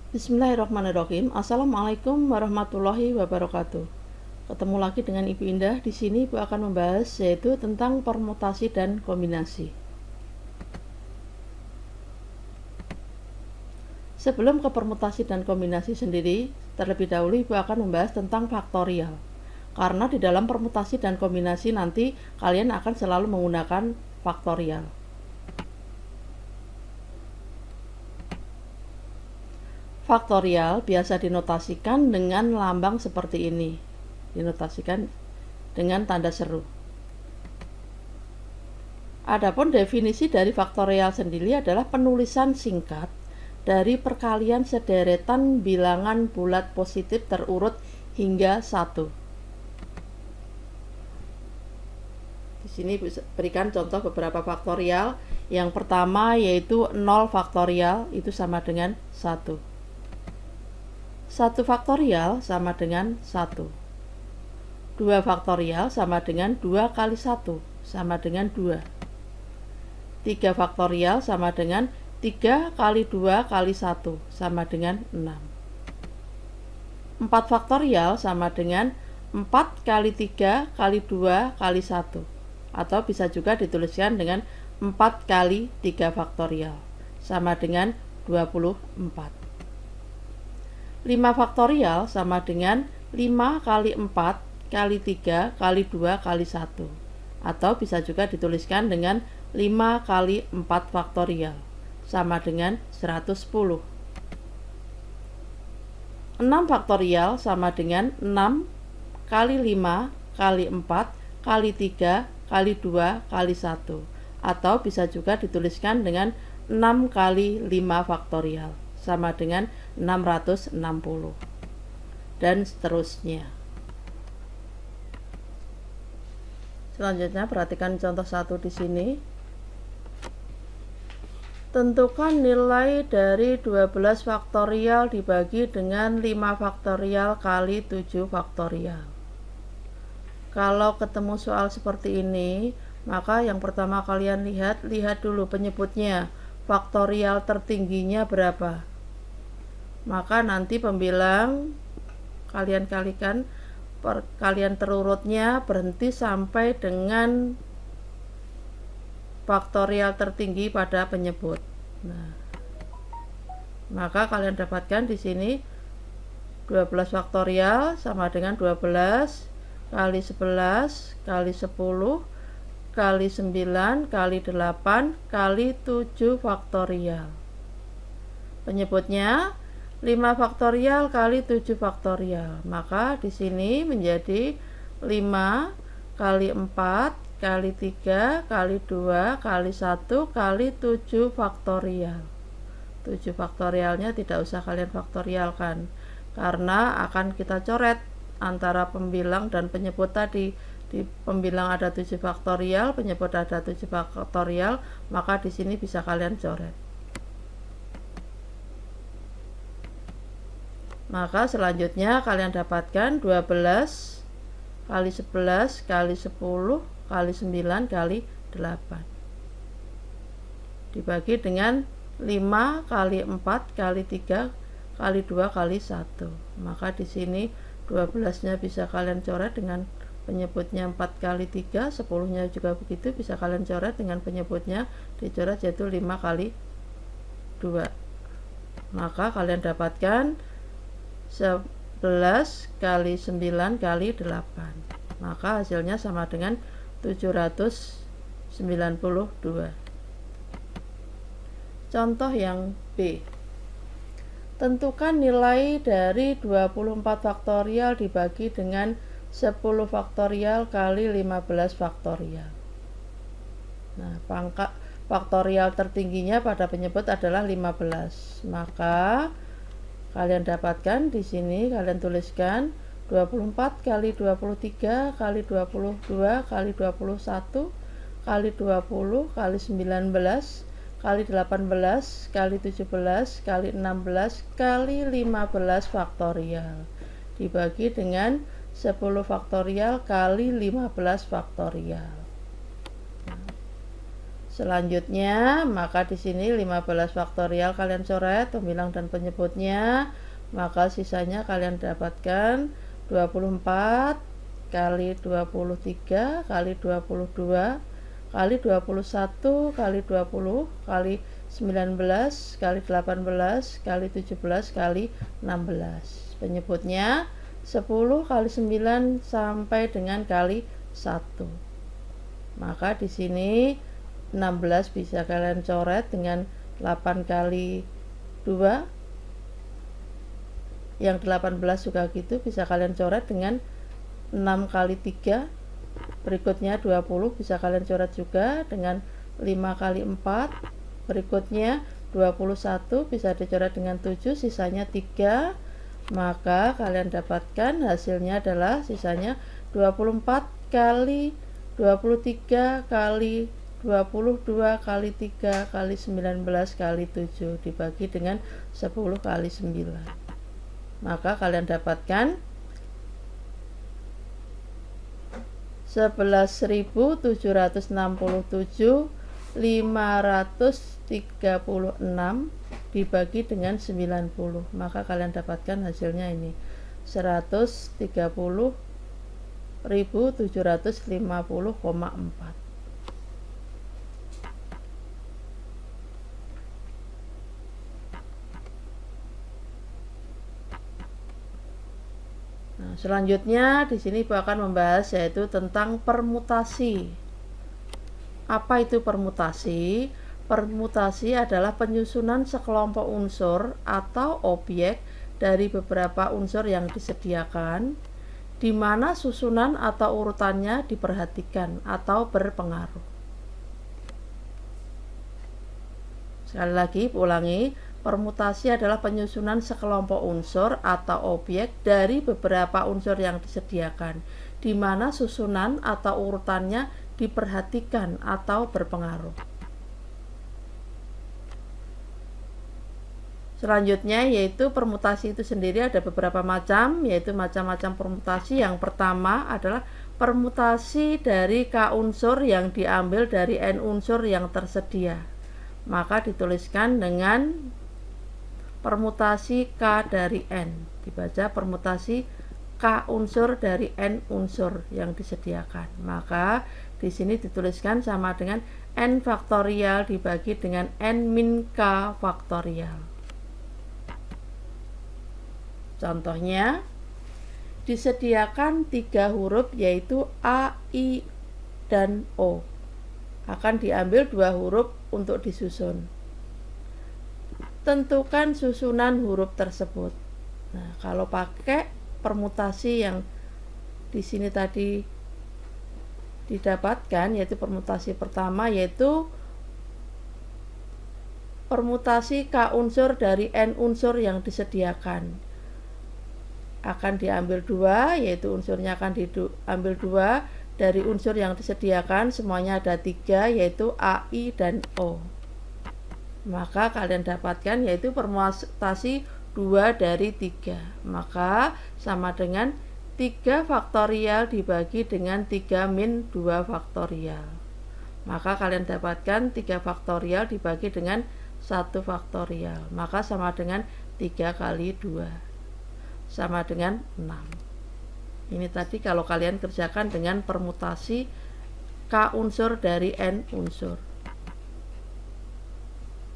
Bismillahirrahmanirrahim. Assalamualaikum warahmatullahi wabarakatuh. Ketemu lagi dengan Ibu Indah. Di sini Ibu akan membahas yaitu tentang permutasi dan kombinasi. Sebelum ke permutasi dan kombinasi sendiri, terlebih dahulu Ibu akan membahas tentang faktorial. Karena di dalam permutasi dan kombinasi nanti kalian akan selalu menggunakan faktorial. Faktorial biasa dinotasikan dengan lambang seperti ini. Dinotasikan dengan tanda seru. Adapun definisi dari faktorial sendiri adalah penulisan singkat dari perkalian sederetan bilangan bulat positif terurut hingga 1. Di sini berikan contoh beberapa faktorial. Yang pertama yaitu 0 faktorial itu sama dengan 1. 1 faktorial sama dengan 1. 2 faktorial sama dengan 2 kali 1 sama dengan 2. 3 faktorial sama dengan 3 kali 2 kali 1 sama dengan 6. 4 faktorial sama dengan 4 kali 3 kali 2 kali 1, atau bisa juga dituliskan dengan 4 kali 3 faktorial sama dengan 24. 5 faktorial sama dengan 5 kali 4 kali 3 kali 2 kali 1, atau bisa juga dituliskan dengan 5 kali 4 faktorial sama dengan 110. 6 faktorial sama dengan 6 kali 5 kali 4 kali 3 kali 2 kali 1, atau bisa juga dituliskan dengan 6 kali 5 faktorial sama dengan 660, dan seterusnya. Selanjutnya perhatikan contoh 1 di sini. Tentukan nilai dari 12 faktorial dibagi dengan 5 faktorial kali 7 faktorial. Kalau ketemu soal seperti ini, maka yang pertama kalian lihat dulu penyebutnya. Faktorial tertingginya berapa? Maka nanti pembilang kalian kalikan perkalian terurutnya berhenti sampai dengan faktorial tertinggi pada penyebut. Nah, maka kalian dapatkan di sini 12 faktorial sama dengan 12 kali 11 kali 10 kali 9 kali 8 kali 7 faktorial. Penyebutnya 5 faktorial kali 7 faktorial. Maka di sini menjadi 5 kali 4 kali 3 kali 2 kali 1 kali 7 faktorial. 7 faktorialnya tidak usah kalian faktorialkan, karena akan kita coret antara pembilang dan penyebut tadi. Di pembilang ada 7 faktorial, penyebut ada 7 faktorial, maka di sini bisa kalian coret. Maka selanjutnya kalian dapatkan 12 kali 11 kali 10 kali 9 kali 8 dibagi dengan 5 kali 4 kali 3 kali 2 kali 1. Maka di sini 12-nya bisa kalian coret dengan penyebutnya 4 kali 3, 10-nya juga begitu bisa kalian coret dengan penyebutnya dicoret yaitu 5 kali 2. Maka kalian dapatkan 11 kali 9 kali 8. Maka hasilnya sama dengan 792. Contoh yang B. Tentukan nilai dari 24 faktorial dibagi dengan 10 faktorial kali 15 faktorial. Nah, pangkat faktorial tertingginya pada penyebut adalah 15. Maka kalian dapatkan di sini, kalian tuliskan 24 kali 23 kali 22 kali 21 kali 20 kali 19 kali 18 kali 17 kali 16 kali 15 faktorial dibagi dengan 10 faktorial kali 15 faktorial. Selanjutnya, maka di sini 15 faktorial kalian coret pembilang dan penyebutnya, maka sisanya kalian dapatkan 24 kali 23 kali 22 kali 21 kali 20 kali 19 kali 18 kali 17 kali 16. Penyebutnya 10 kali 9 sampai dengan kali 1. Maka di sini 16 bisa kalian coret dengan 8 kali 2. Yang 18 juga gitu, bisa kalian coret dengan 6 kali 3. Berikutnya 20 bisa kalian coret juga dengan 5 kali 4. Berikutnya 21 bisa dicoret dengan 7, sisanya 3. Maka kalian dapatkan hasilnya adalah sisanya 24 kali 23 kali 22 kali 3 kali 19 kali 7 dibagi dengan 10 kali 9. Maka kalian dapatkan 11.767.536 dibagi dengan 90. Maka kalian dapatkan hasilnya ini 130.750,4. Nah, selanjutnya di sini Ibu akan membahas yaitu tentang permutasi. Apa itu permutasi? Permutasi adalah penyusunan sekelompok unsur atau objek dari beberapa unsur yang disediakan, di mana susunan atau urutannya diperhatikan atau berpengaruh. Sekali lagi, ulangi. Permutasi adalah penyusunan sekelompok unsur atau objek dari beberapa unsur yang disediakan, di mana susunan atau urutannya diperhatikan atau berpengaruh. Selanjutnya yaitu permutasi itu sendiri ada beberapa macam, yaitu macam-macam permutasi. Yang pertama adalah permutasi dari K unsur yang diambil dari N unsur yang tersedia. Maka dituliskan dengan permutasi K dari N. Dibaca permutasi K unsur dari N unsur yang disediakan. Maka di sini dituliskan sama dengan N faktorial dibagi dengan N min K faktorial. Contohnya, disediakan 3 huruf yaitu A, I, dan O. Akan diambil 2 huruf untuk disusun. Tentukan susunan huruf tersebut. Nah, kalau pakai permutasi yang di sini tadi didapatkan, yaitu permutasi pertama, yaitu permutasi K unsur dari N unsur yang disediakan. Akan diambil 2, yaitu unsurnya akan diambil 2 dari unsur yang disediakan, semuanya ada 3, yaitu A, I, dan O. Maka kalian dapatkan yaitu permutasi 2 dari 3. Maka sama dengan 3 faktorial dibagi dengan 3 min 2 faktorial. Maka kalian dapatkan 3 faktorial dibagi dengan 1 faktorial. Maka sama dengan 3 kali 2. Sama dengan 6. Ini tadi kalau kalian kerjakan dengan permutasi K unsur dari N unsur.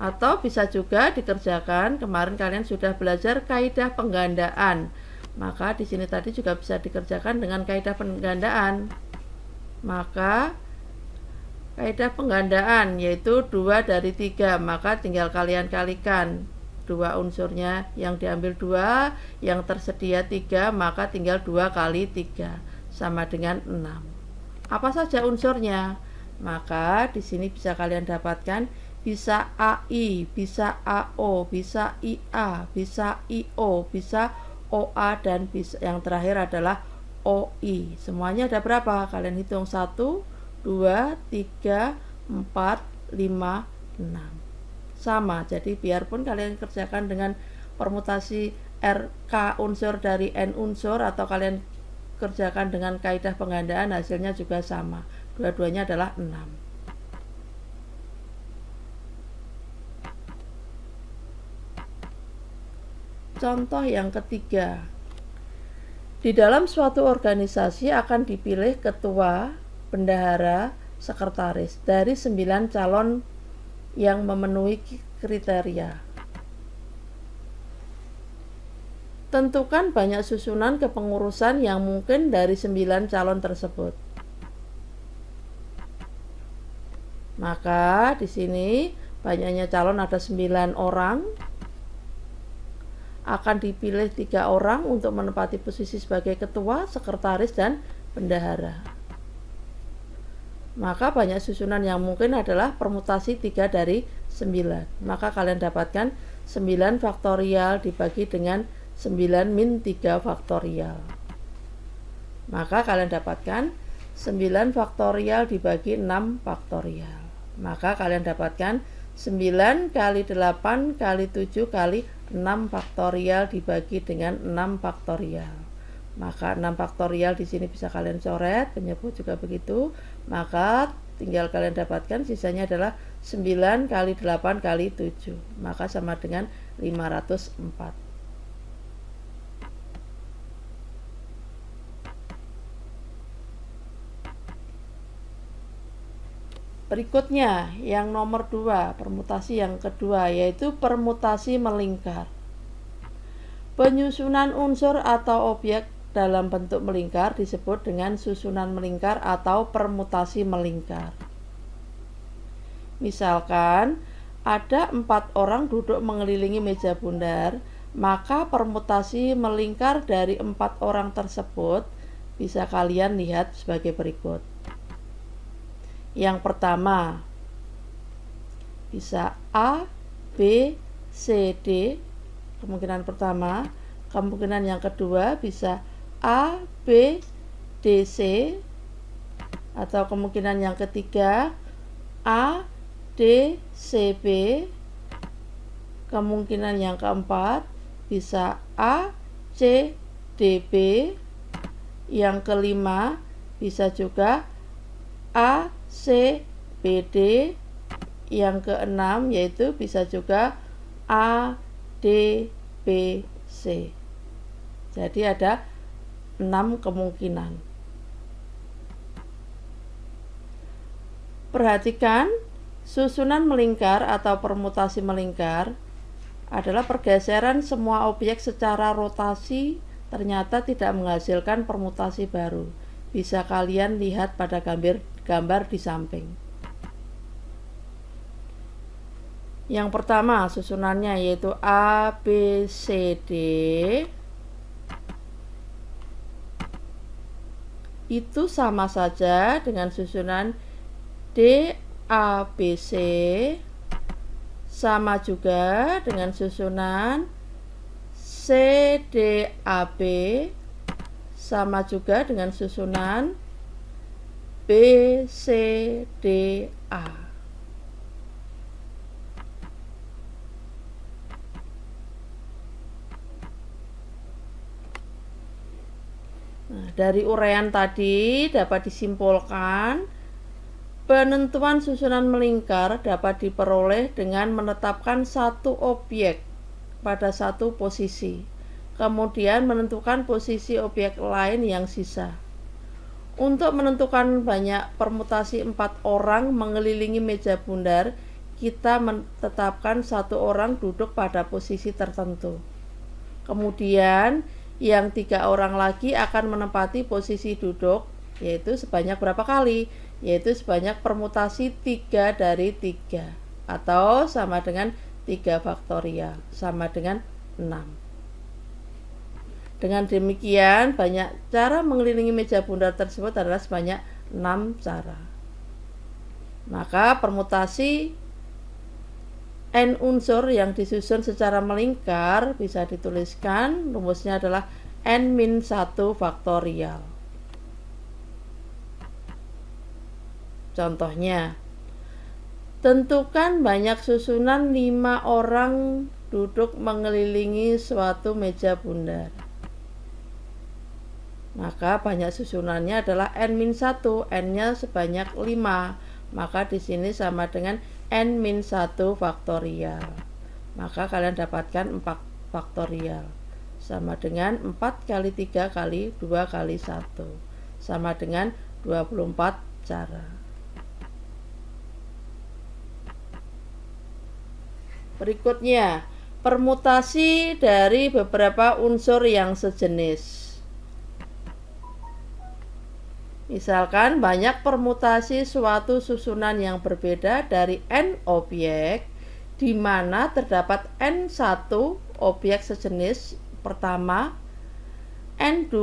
Atau bisa juga dikerjakan, kemarin kalian sudah belajar kaidah penggandaan. Maka di sini tadi juga bisa dikerjakan dengan kaidah penggandaan. Maka kaidah penggandaan yaitu 2 dari 3, maka tinggal kalian kalikan 2 unsurnya, yang diambil 2, yang tersedia 3, maka tinggal 2 kali 3 sama dengan 6. Apa saja unsurnya? Maka di sini bisa kalian dapatkan bisa AI, bisa AO, bisa IA, bisa IO, bisa OA, dan bisa yang terakhir adalah OI. Semuanya ada berapa? Kalian hitung 1, 2, 3, 4, 5, 6. Sama, jadi biarpun kalian kerjakan dengan permutasi RK unsur dari N unsur atau kalian kerjakan dengan kaidah penggandaan, hasilnya juga sama. Dua-duanya adalah 6. Contoh yang ketiga. Di dalam suatu organisasi akan dipilih ketua, bendahara, sekretaris dari 9 calon yang memenuhi kriteria. Tentukan banyak susunan kepengurusan yang mungkin dari 9 calon tersebut. Maka di sini banyaknya calon ada 9 orang. Akan dipilih 3 orang untuk menempati posisi sebagai ketua, sekretaris, dan bendahara. Maka banyak susunan yang mungkin adalah permutasi 3 dari 9. Maka kalian dapatkan 9 faktorial dibagi dengan 9 min 3 faktorial. Maka kalian dapatkan 9 faktorial dibagi 6 faktorial. Maka kalian dapatkan 9 kali 8 kali 7 kali 6 faktorial dibagi dengan 6 faktorial. Maka 6 faktorial di sini bisa kalian coret, penyebut juga begitu. Maka tinggal kalian dapatkan sisanya adalah 9 kali 8 kali 7. Maka sama dengan 504. Berikutnya, yang nomor 2, permutasi yang kedua, yaitu permutasi melingkar. Penyusunan unsur atau objek dalam bentuk melingkar disebut dengan susunan melingkar atau permutasi melingkar. Misalkan, ada 4 orang duduk mengelilingi meja bundar, maka permutasi melingkar dari 4 orang tersebut bisa kalian lihat sebagai berikut. Yang pertama, bisa A, B, C, D, kemungkinan pertama. Kemungkinan yang kedua bisa A, B, D, C. Atau kemungkinan yang ketiga A, D, C, B. Kemungkinan yang keempat bisa A, C, D, B. Yang kelima bisa juga A, C, B, D. Yang keenam yaitu bisa juga A, D, B, C. Jadi ada 6 kemungkinan. Perhatikan, susunan melingkar atau permutasi melingkar adalah pergeseran semua objek secara rotasi ternyata tidak menghasilkan permutasi baru. Bisa kalian lihat pada gambar di samping. Yang pertama susunannya yaitu A, B, C, D. Itu sama saja dengan susunan D, A, B, C. Sama juga dengan susunan C, D, A, B. Sama juga dengan susunan B, C, D, A. Nah, dari uraian tadi dapat disimpulkan penentuan susunan melingkar dapat diperoleh dengan menetapkan satu objek pada satu posisi, kemudian menentukan posisi objek lain yang sisa. Untuk menentukan banyak permutasi 4 orang mengelilingi meja bundar, kita menetapkan 1 orang duduk pada posisi tertentu. Kemudian yang 3 orang lagi akan menempati posisi duduk, yaitu sebanyak berapa kali? Yaitu sebanyak permutasi 3 dari 3, atau sama dengan 3 faktorial, sama dengan 6. Dengan demikian, banyak cara mengelilingi meja bundar tersebut adalah sebanyak 6 cara. Maka permutasi N unsur yang disusun secara melingkar bisa dituliskan, rumusnya adalah N-1 faktorial. Contohnya, tentukan banyak susunan 5 orang duduk mengelilingi suatu meja bundar. Maka banyak susunannya adalah N-1, N-nya sebanyak 5. Maka di sini sama dengan N-1 faktorial. Maka kalian dapatkan faktorial sama dengan 4 kali 3 kali 2 kali 1 sama dengan 24 cara. Berikutnya, permutasi dari beberapa unsur yang sejenis. Misalkan banyak permutasi suatu susunan yang berbeda dari n objek, di mana terdapat n1 objek sejenis pertama, n2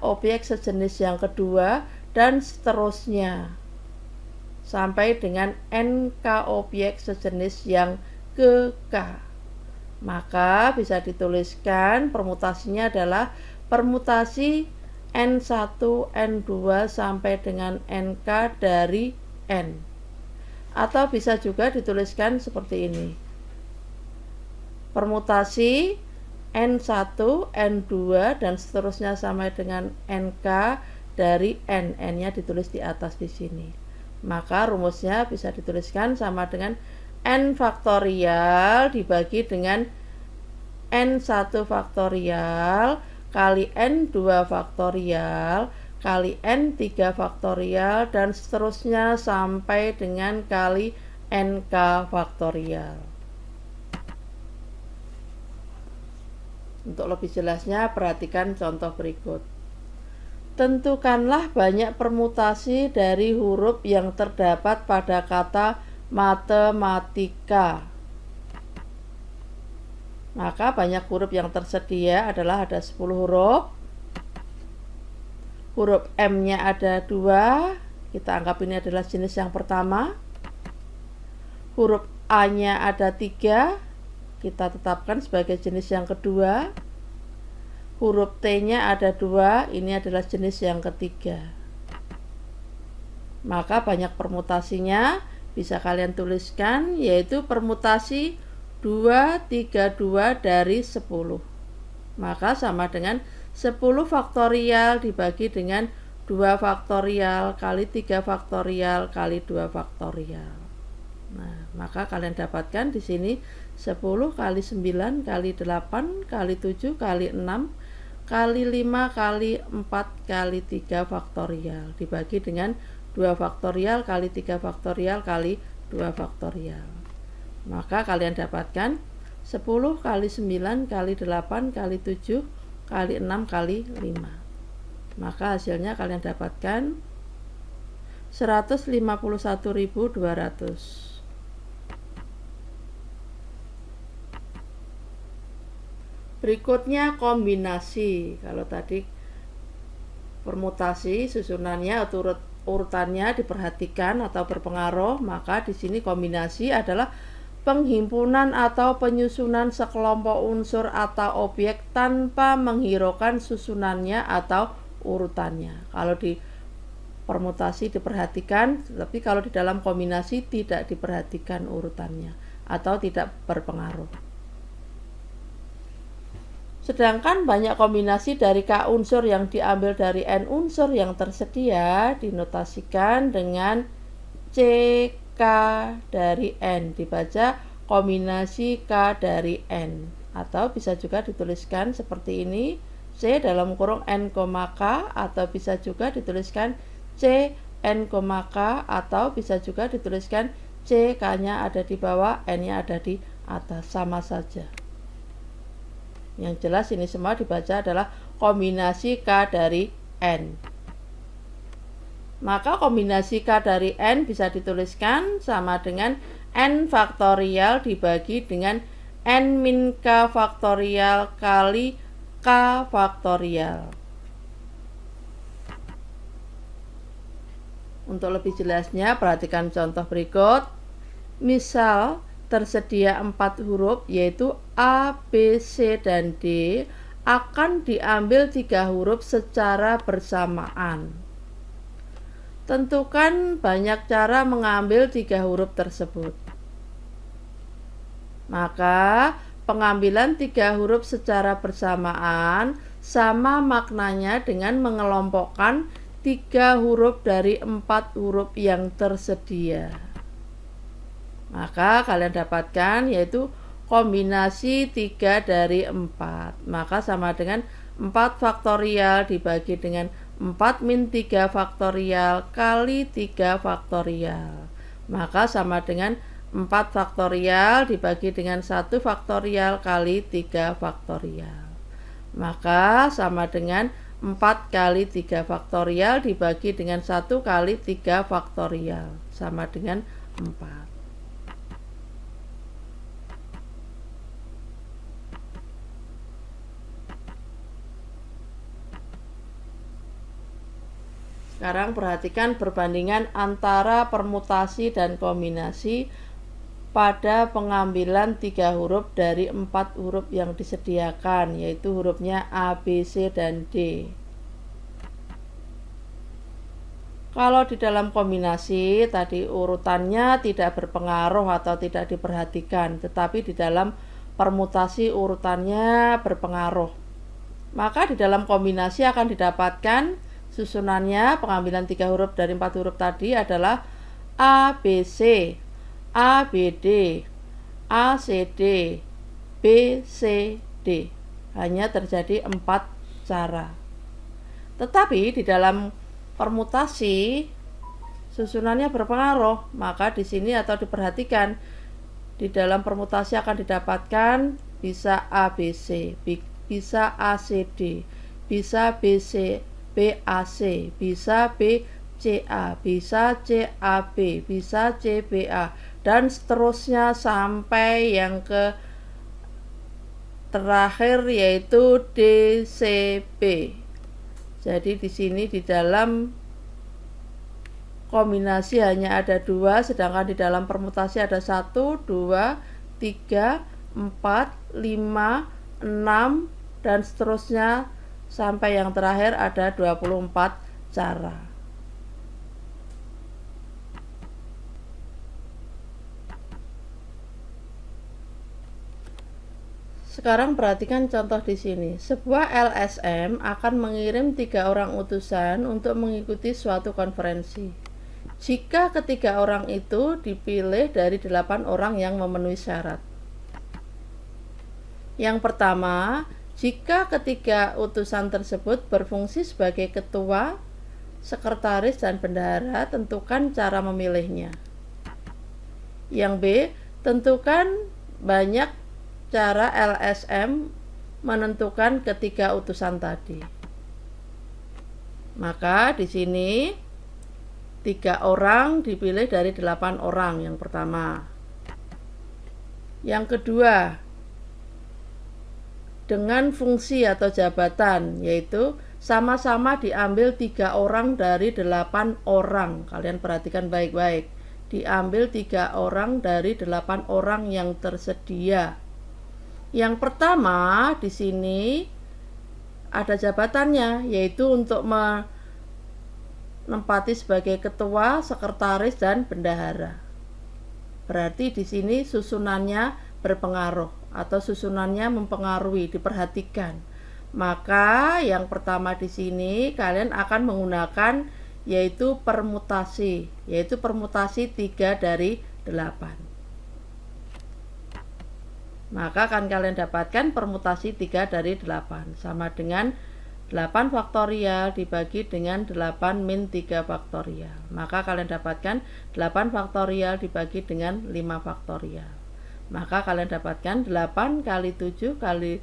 objek sejenis yang kedua, dan seterusnya sampai dengan nk objek sejenis yang ke K. Maka bisa dituliskan permutasinya adalah permutasi N1, N2 sampai dengan NK dari N. Atau bisa juga dituliskan seperti ini. Permutasi N1, N2 dan seterusnya sampai dengan NK dari N. N-nya ditulis di atas di sini. Maka rumusnya bisa dituliskan sama dengan N faktorial dibagi dengan N1 faktorial kali N2 faktorial kali N3 faktorial dan seterusnya sampai dengan kali NK faktorial. Untuk lebih jelasnya perhatikan contoh berikut. Tentukanlah banyak permutasi dari huruf yang terdapat pada kata matematika. Maka banyak huruf yang tersedia adalah ada 10 huruf. Huruf M-nya ada 2. Kita anggap ini adalah jenis yang pertama. Huruf A-nya ada 3. Kita tetapkan sebagai jenis yang kedua. Huruf T-nya ada 2. Ini adalah jenis yang ketiga. Maka banyak permutasinya bisa kalian tuliskan, yaitu permutasi 232 dari 10. Maka sama dengan 10 faktorial dibagi dengan 2 faktorial kali 3 faktorial kali 2 faktorial. Nah, maka kalian dapatkan di sini 10 kali 9 kali 8 kali 7 kali 6 kali 5 kali 4 kali 3 faktorial dibagi dengan 2 faktorial kali 3 faktorial kali 2 faktorial. Maka kalian dapatkan 10 kali 9 kali 8 kali 7 kali 6 kali 5. Maka hasilnya kalian dapatkan 151.200. Berikutnya kombinasi. Kalau tadi permutasi susunannya atau urutannya diperhatikan atau berpengaruh, maka di sini kombinasi adalah penghimpunan atau penyusunan sekelompok unsur atau objek tanpa menghiraukan susunannya atau urutannya. Kalau di permutasi diperhatikan, tetapi kalau di dalam kombinasi tidak diperhatikan urutannya atau tidak berpengaruh. Sedangkan banyak kombinasi dari K unsur yang diambil dari N unsur yang tersedia dinotasikan dengan CK dari N, dibaca kombinasi K dari N, atau bisa juga dituliskan seperti ini, C dalam kurung N, K, atau bisa juga dituliskan C N, K, atau bisa juga dituliskan C, K-nya ada di bawah, N-nya ada di atas, sama saja. Yang jelas ini semua dibaca adalah kombinasi K dari N. Maka kombinasi K dari N bisa dituliskan sama dengan N faktorial dibagi dengan N min K faktorial kali K faktorial. Untuk lebih jelasnya perhatikan contoh berikut. Misal tersedia 4 huruf yaitu A, B, C, dan D, akan diambil 3 huruf secara bersamaan. Tentukan banyak cara mengambil 3 huruf tersebut. Maka pengambilan 3 huruf secara bersamaan sama maknanya dengan mengelompokkan 3 huruf dari 4 huruf yang tersedia. Maka kalian dapatkan yaitu kombinasi 3 dari 4. Maka sama dengan 4 faktorial dibagi dengan 4 min 3 faktorial kali 3 faktorial. Maka sama dengan 4 faktorial dibagi dengan 1 faktorial kali 3 faktorial. Maka sama dengan 4 kali 3 faktorial dibagi dengan 1 kali 3 faktorial. Sama dengan 4. Sekarang perhatikan perbandingan antara permutasi dan kombinasi pada pengambilan 3 huruf dari 4 huruf yang disediakan, yaitu hurufnya A, B, C, dan D. Kalau di dalam kombinasi tadi urutannya tidak berpengaruh atau tidak diperhatikan, tetapi di dalam permutasi urutannya berpengaruh. Maka di dalam kombinasi akan didapatkan susunannya pengambilan 3 huruf dari 4 huruf tadi adalah A, B, C, A, B, D, A, C, D, B, C, D. Hanya terjadi 4 cara. Tetapi di dalam permutasi susunannya berpengaruh, maka di sini atau diperhatikan di dalam permutasi akan didapatkan bisa A, B, C, bisa A, C, D, bisa B, C, BAC, bisa BCA, bisa CAB, bisa CBA, dan seterusnya sampai yang ke terakhir yaitu DCB. Jadi di sini di dalam kombinasi hanya ada 2, sedangkan di dalam permutasi ada 1, 2, 3, 4, 5, 6, dan seterusnya sampai yang terakhir ada 24 cara. Sekarang perhatikan contoh di sini. Sebuah LSM akan mengirim 3 orang utusan untuk mengikuti suatu konferensi. Jika ketiga orang itu dipilih dari 8 orang yang memenuhi syarat. Yang pertama, jika ketiga utusan tersebut berfungsi sebagai ketua, sekretaris, dan bendahara, tentukan cara memilihnya. Yang B, tentukan banyak cara LSM menentukan ketiga utusan tadi. Maka di sini 3 orang dipilih dari 8 orang yang pertama. Yang kedua, dengan fungsi atau jabatan, yaitu sama-sama diambil 3 orang dari 8 orang. Kalian perhatikan baik-baik. Diambil 3 orang dari 8 orang yang tersedia. Yang pertama di sini ada jabatannya, yaitu untuk menempati sebagai ketua, sekretaris, dan bendahara. Berarti di sini susunannya berpengaruh atau susunannya mempengaruhi, diperhatikan. Maka yang pertama di sini kalian akan menggunakan yaitu permutasi, yaitu permutasi 3 dari 8. Maka akan kalian dapatkan permutasi 3 dari 8 sama dengan 8 faktorial dibagi dengan 8 min 3 faktorial. Maka kalian dapatkan 8 faktorial dibagi dengan 5 faktorial. Maka kalian dapatkan 8 kali 7 kali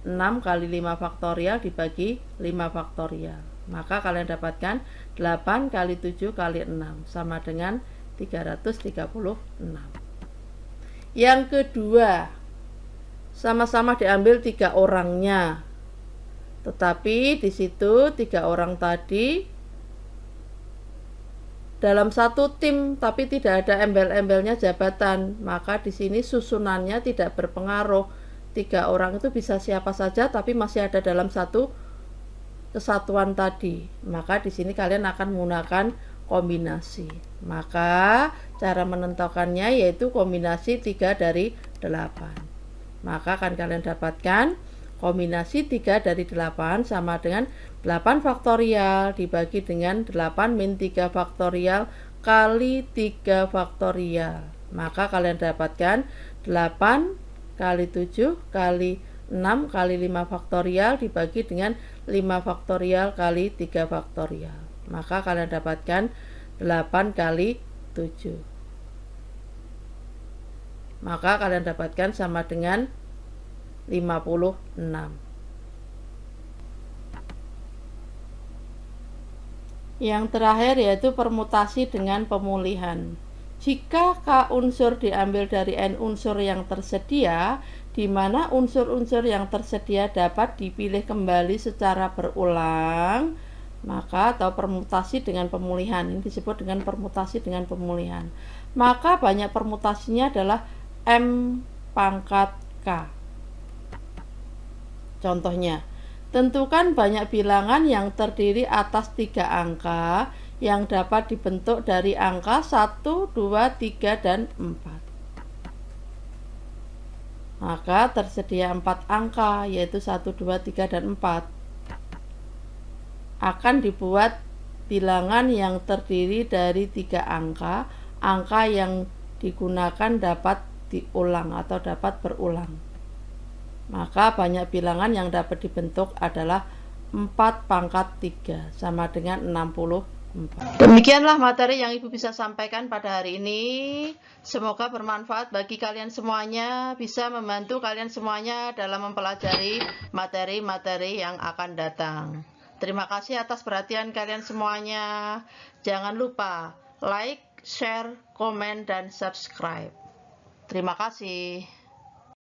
6 kali 5 faktorial dibagi 5 faktorial. Maka kalian dapatkan 8 kali 7 kali 6 sama dengan 336. Yang kedua, sama-sama diambil 3 orangnya. Tetapi di situ 3 orang tadi dalam satu tim, tapi tidak ada embel-embelnya jabatan, maka di sini susunannya tidak berpengaruh. 3 orang itu bisa siapa saja, tapi masih ada dalam satu kesatuan tadi. Maka di sini kalian akan menggunakan kombinasi. Maka cara menentukannya yaitu kombinasi 3 dari 8. Maka akan kalian dapatkan kombinasi 3 dari 8 sama dengan 8 faktorial dibagi dengan 8 min 3 faktorial kali 3 faktorial. Maka kalian dapatkan 8 kali 7 kali 6 kali 5 faktorial dibagi dengan 5 faktorial kali 3 faktorial. Maka kalian dapatkan 8 kali 7. Maka kalian dapatkan sama dengan 56. Yang terakhir yaitu permutasi dengan pemulihan. Jika K unsur diambil dari N unsur yang tersedia, di mana unsur-unsur yang tersedia dapat dipilih kembali secara berulang, maka atau permutasi dengan pemulihan, ini disebut dengan permutasi dengan pemulihan. Maka banyak permutasinya adalah M pangkat K. Contohnya, tentukan banyak bilangan yang terdiri atas 3 angka yang dapat dibentuk dari angka 1, 2, 3, dan 4. Maka tersedia 4 angka, yaitu 1, 2, 3, dan 4. Akan dibuat bilangan yang terdiri dari 3 angka. Angka yang digunakan dapat diulang atau dapat berulang. Maka banyak bilangan yang dapat dibentuk adalah 4 pangkat 3 sama dengan 64. Demikianlah materi yang Ibu bisa sampaikan pada hari ini. Semoga bermanfaat bagi kalian semuanya, bisa membantu kalian semuanya dalam mempelajari materi-materi yang akan datang. Terima kasih atas perhatian kalian semuanya. Jangan lupa like, share, komen, dan subscribe. Terima kasih.